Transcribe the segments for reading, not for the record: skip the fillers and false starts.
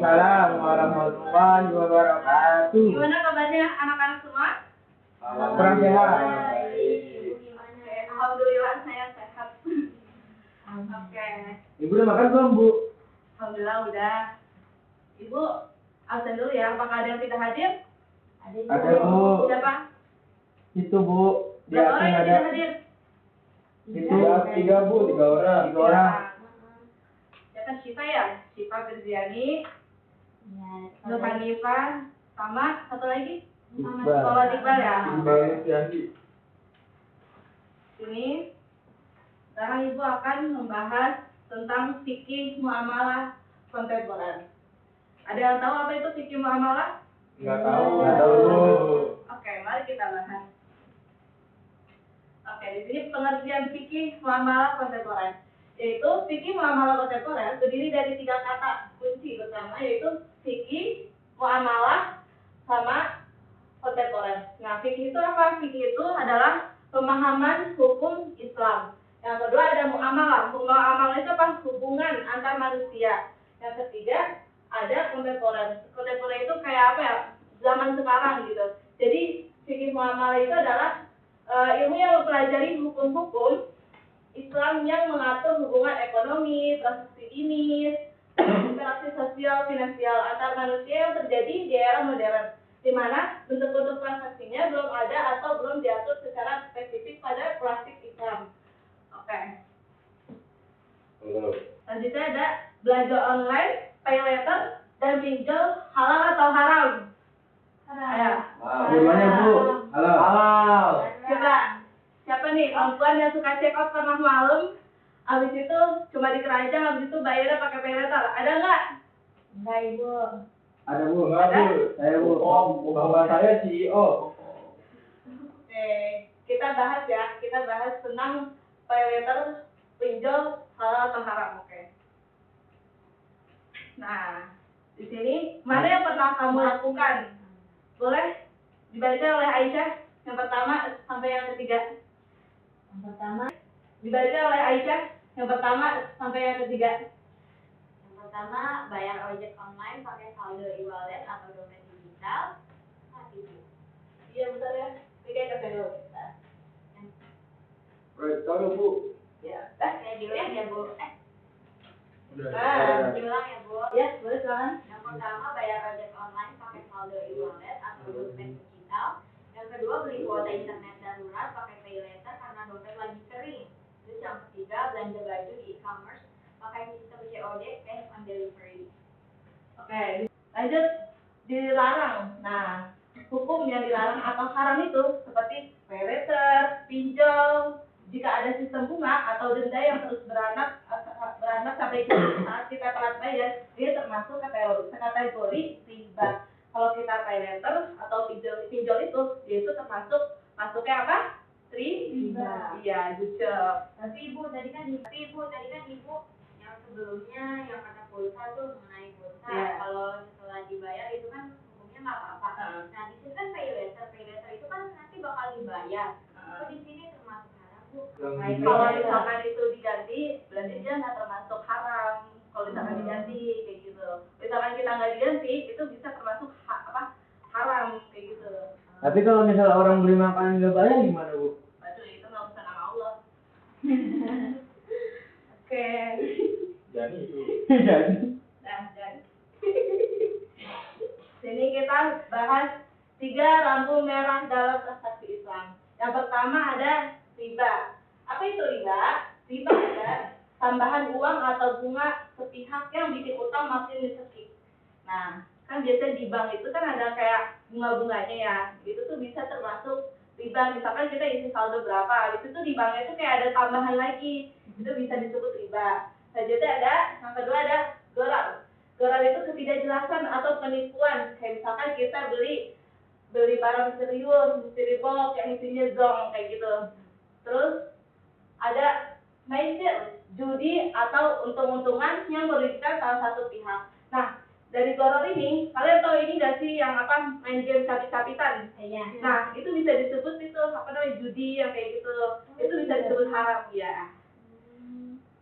Waalaikumsalam warahmatullahi wabarakatuh. Gimana kabarnya anak-anak semua? Kurang sehat. Oke, alhamdulillah saya sehat. Oke. Ibu udah makan belum, Bu? Alhamdulillah udah. Ibu absen dulu ya. Apakah ada yang tidak hadir? Ada, Bu. Siapa? Itu, Bu. Di Berapa absen orang yang ada. tidak hadir? Itu tiga, Bu. 3 orang. 3 orang. Siapa Syifa ya? Syifa Firziani, Nur Hanifah, sama satu lagi? Iqbal. Muhammad Iqbal ya? Iqbal Fiandi. Ini sekarang Ibu akan membahas tentang fikih muamalah kontemporer. Ada yang tahu apa itu fikih muamalah? Enggak tahu. Enggak tahu. Oke, mari kita bahas. Oke, di sini pengertian fikih muamalah kontemporer. Yaitu fikih muamalah kontemporer terdiri dari 3 kata kunci utama, yaitu fikih, muamalah, sama kontemporer. Nah, fikih itu apa? Fikih itu adalah pemahaman hukum Islam. Yang kedua ada muamalah. Muamalah itu apa? Hubungan antar manusia. Yang ketiga ada kontemporer. Kontemporer itu kayak apa ya? Zaman sekarang gitu. Jadi fikih muamalah itu adalah ilmu yang mempelajari hukum-hukum Islam yang mengatur hubungan ekonomi, transaksi bisnis, interaksi sosial, finansial antar manusia yang terjadi di era modern, di mana bentuk-bentuk transaksinya belum ada atau belum diatur secara spesifik pada klasik Islam. Oke. Selanjutnya ada belanja online, pay later, dan pinjol halal atau haram. Ayo. Gimana, Bu? Halo. Halal. Siapa nih perempuan yang suka check out tengah malam, habis itu cuma di keranjang, habis itu bayarnya pakai pay later? Ada nggak? Enggak, Ibu. Ada, Bu. Enggak, Bu. Saya, Bu. Bapak saya CEO. Oke, kita bahas ya. Kita bahas tentang pay later, pinjol halal atau haram. Oke. Nah, di sini mana yang pernah kamu lakukan? Boleh dibaca oleh Aisyah yang pertama sampai yang ketiga. Yang pertama, Dibaca oleh Aisyah yang pertama sampai yang ketiga. bayar ojek online pakai saldo e-wallet atau dompet digital. Iya betul ya. Tiga kata dulu. Tahu, Bu. Ya. Saya diulang ya, Bu. Udah. Diulang ya, Bu. Ya, boleh silakan. Yang pertama, bayar ojek online pakai saldo e-wallet atau dompet digital. Yang kedua, beli kuota internet darurat pakai pay later karena dompet lagi kering. Terus yang ketiga, belanja baju di e-commerce pakai sistem COD, cash on delivery. Oke, lanjut. Dilarang. Nah, hukum yang dilarang atau haram itu seperti pay later, pinjol, jika ada sistem bunga atau denda yang terus beranak sampai saat kita telat bayar, dia termasuk kategori riba. Kalau kita pay later atau pinjol itu, dia itu termasuk masuknya apa? Riba. Iya, jual. Tapi Ibu tadi kan Ibu yang sebelumnya yang kata pulsa tuh mengenai pulsa. Iya. Kalau setelah dibayar itu kan hukumnya nggak apa-apa. Nah di sini kan pay later itu kan nanti bakal dibayar. Kok di sini termasuk haram, Bu? Kalau misalkan itu diganti, berarti dia nggak termasuk haram. Kalau misalkan diganti kayak gitu. Misalkan kita nggak diganti, itu bisa termasuk haram kayak gitu. Tapi kalau misalnya orang beli makanan nggak bayar gimana, Bu? Aduh, itu nggak usah nama Allah. Oke. Jadi itu. Jadi. Nah, dan sini kita bahas 3 lampu merah dalam transaksi Islam. Yang pertama ada riba. Apa itu riba? Riba ada tambahan uang atau bunga sepihak yang bikin utang makin disekip. Nah, kan biasanya di bank itu kan ada kayak bunga-bunganya ya. Itu tuh bisa termasuk riba. Misalkan kita isi saldo berapa, habis itu di banknya itu kayak ada tambahan lagi. Itu bisa disebut riba. Selanjutnya ada, yang kedua ada gharar. Gharar itu ketidakjelasan atau penipuan. Kayak misalkan kita beli barang misterius, mystery box yang isinya zong kayak gitu. Terus ada maisir, judi atau untung-untungan yang merugikan salah satu pihak. Nah, dari gharar ini, kalian tahu ini nggak sih yang main game capit-capitan? Iya. Nah, itu bisa disebut itu judi yang kayak gitu. Itu bisa disebut haram ya.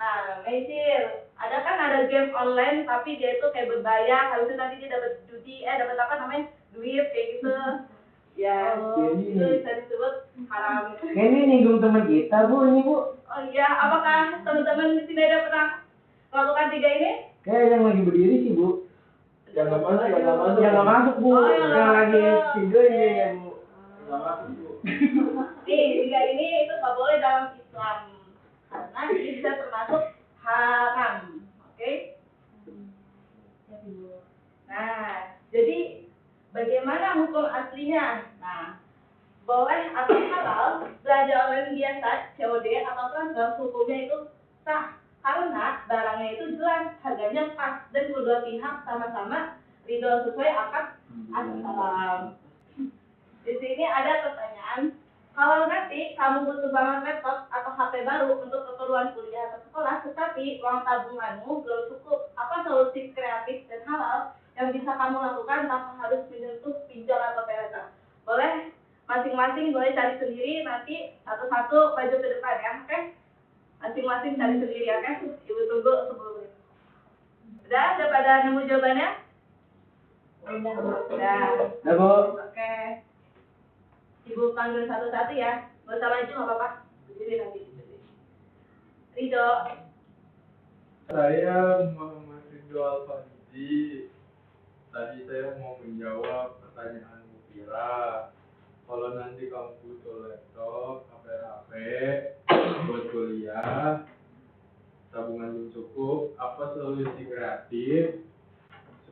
Nah, Mesir, ada game online tapi dia itu kayak berbayar, habis itu nanti dia dapat judi, dapat apa namanya, duit kayak gitu. Ya, itu bisa disebut haram. Ini nyinggung teman kita Bu, ini Bu. Oh iya, apakah teman-teman di sini ada pernah melakukan 3 ini? Kayak yang lagi berdiri sih Bu. Yang nggak masuk, yang nggak masuk. Yang nggak masuk Bu, Oh, yang nggak lagi masuk. tidur ini ya Bu. Nggak masuk Bu. Nih, 3 ini itu nggak boleh dalam Islam karena ini bisa termasuk haram, oke? Nah, jadi bagaimana hukum aslinya? Nah, boleh atau halal belanja online biasa COD atau transfer hukumnya itu sah karena barangnya itu jelas, harganya pas dan kedua pihak sama-sama ridho sesuai akad assalam. Di sini ada pertanyaan, kalau nanti kamu butuh banget laptop atau HP baru untuk keperluan kuliah atau sekolah, tetapi uang tabunganmu belum cukup, apa solusi kreatif dan halal yang bisa kamu lakukan tanpa harus menyentuh pinjol atau paylater? Boleh masing-masing boleh cari sendiri, nanti satu-satu maju ke depan ya, oke? Masing-masing cari sendiri, oke? Ibu tunggu 10 menit. Udah pada nemu jawabannya? Udah. Ya Bu. Oke. Ibu panggil satu-satu ya. Nggak usah maju, nggak apa-apa. Berdiri nanti. Ridho. Saya Muhammad Ridho Alfandi. Tadi saya mau menjawab pertanyaan Bu Fira. Kalau nanti kamu butuh laptop, HP buat kuliah, tabungan belum cukup, apa solusi kreatif?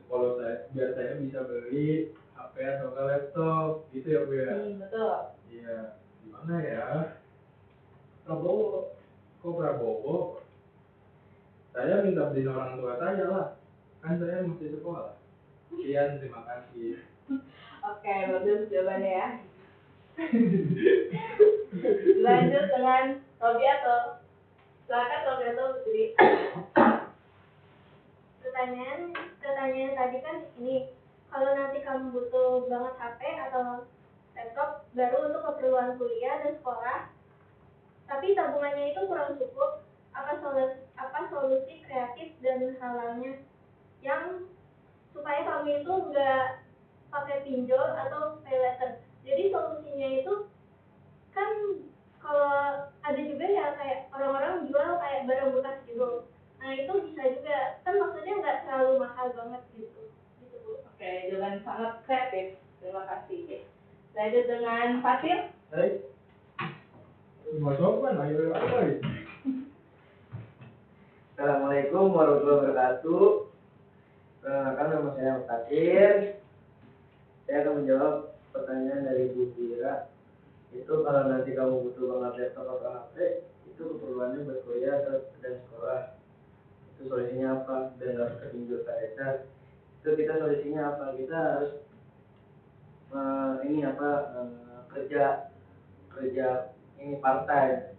Kalau biar saya bisa beli HP atau enggak laptop, gitu ya Bu ya? Betul. Iya, gimana ya? Prabowo, kok Prabowo? Saya minta beliin orang tua saya lah, kan saya masih sekolah. Sekian, terima kasih. Oke, bagus jawabannya ya. Lanjut dengan Robiato. Silakan Robiato berdiri. Pertanyaan tadi kan ini, kalau nanti kamu butuh banget HP atau laptop baru untuk keperluan kuliah dan sekolah, tapi tabungannya itu kurang cukup, apa solusi kreatif dan halalnya yang supaya kamu itu nggak pakai pinjol atau pay letter. Jadi solusinya itu kan kalau ada juga ya kayak orang-orang jual kayak barang bekas gitu. Nah itu bisa juga, kan maksudnya nggak terlalu mahal banget gitu Bu. Oke, jawaban sangat kreatif. Terima kasih. Lanjut dengan Fatir. Hai. Mas Sofwan, ayo lagi. Assalamualaikum warahmatullahi wabarakatuh. Perkenalkan nama saya Fatir. Saya akan menjawab pertanyaan dari Bu Fira. Itu kalau nanti kamu butuh banget laptop atau HP, itu keperluannya buat kuliah dan sekolah. Itu solusinya apa? Dan nggak pakai pinjol paylater. Itu kita solusinya apa? Kita harus kerja ini part time.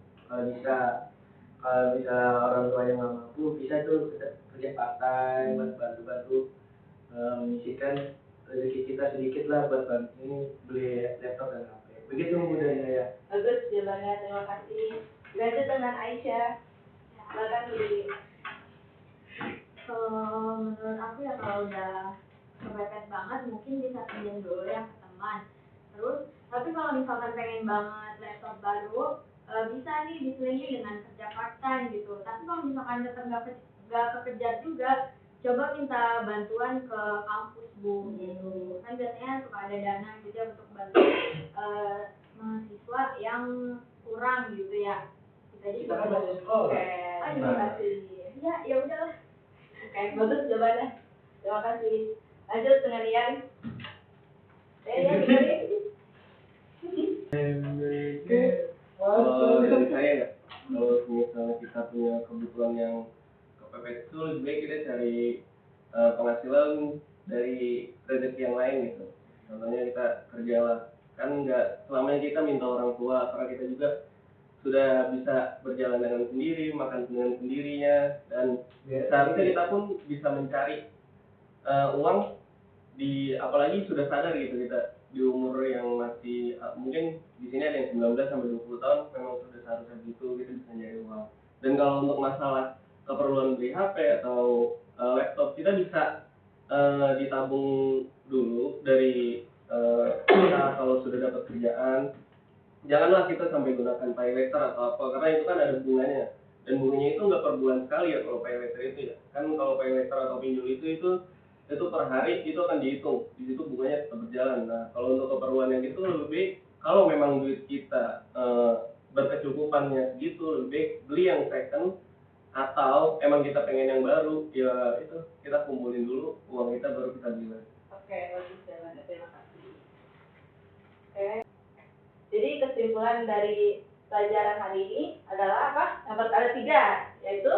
Kalau bisa orang tua yang nggak mampu, bisa tuh kita kerja part time buat bantu menyisihkan rezeki kita sedikit lah buat ini beli laptop dan HP. Begitu Bu dari saya. Bagus jawabannya, terima kasih. Lanjut dengan Aisyah. Silakan berdiri. Kalau menurut aku ya kalau udah kepepet banget mungkin bisa pinjam dulu ya ke teman. Terus tapi kalau misalkan pengen banget laptop baru, bisa nih diselingi dengan kerja part time gitu. Tapi kalau misalkan tetap nggak kekejar juga, coba minta bantuan ke kampus Bu gitu. Kan biasanya suka ada dana gitu ya untuk bantu mahasiswa yang kurang gitu ya. Kita kan masih sekolah. Oke, terima kasih. Ya udahlah. Oke, bagus jawabannya. Terima kasih. Lanjut dengan Ian. Ian, Kalau dari saya ya, kalau misalnya kita punya kebutuhan yang kepepet itu lebih baik kita cari penghasilan dari rezeki yang lain gitu. Contohnya kita kerja lah, kan nggak selamanya kita minta orang tua, karena kita juga sudah bisa berjalan dengan sendiri, makan dengan sendirinya, dan seharusnya kita pun bisa mencari uang apalagi sudah sadar gitu kita di umur yang masih mungkin di sini ada yang 19 sampai 20 tahun memang sudah seharusnya begitu kita bisa nyari uang. Dan kalau untuk masalah keperluan beli HP atau laptop, kita bisa ditabung dulu dari kita kalau sudah dapat kerjaan. Janganlah kita sampai gunakan pay letter atau apa, karena itu kan ada bunganya, dan bunganya itu nggak per bulan sekali ya kalau pay letter itu ya. Kan kalau pay letter atau pinjol itu per hari itu akan dihitung, di situ bunganya tetap berjalan. Nah, kalau untuk keperluan yang itu lebih baik kalau memang duit kita berkecukupannya segitu, lebih baik beli yang second, atau emang kita pengen yang baru, ya itu kita kumpulin dulu uang kita baru kita beli lagi. Oke, bagus jawabannya, terima kasih. Oke. Jadi kesimpulan dari pelajaran hari ini adalah apa? Dapat ada 3, yaitu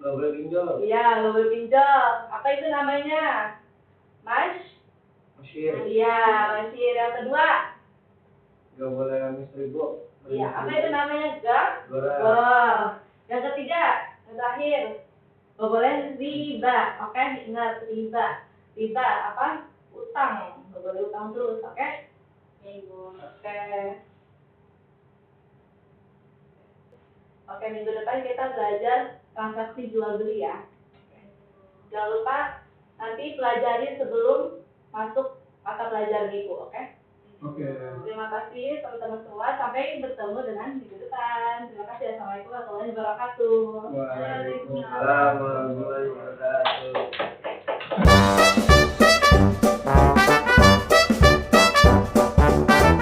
Nggak boleh pinjol. iya, nggak boleh pinjol. Apa itu namanya? Mesir. Iya, masih yang kedua. Nggak boleh misribo. Iya, apa itu namanya? Gora. Goror. Yang ketiga, yang terakhir, nggak boleh riba. Oke, ingat riba. Riba apa? Utang. Nggak boleh utang terus. Oke? Oke. Oke, minggu depan kita belajar transaksi jual beli ya. Jangan lupa nanti pelajari sebelum masuk mata pelajaran itu, oke? Oke. Terima kasih teman-teman semua. Sampai bertemu dengan minggu depan. Terima kasih. Assalamualaikum warahmatullahi wabarakatuh. Waalaikumsalam. Waalaikumsalam warahmatullahi wabarakatuh.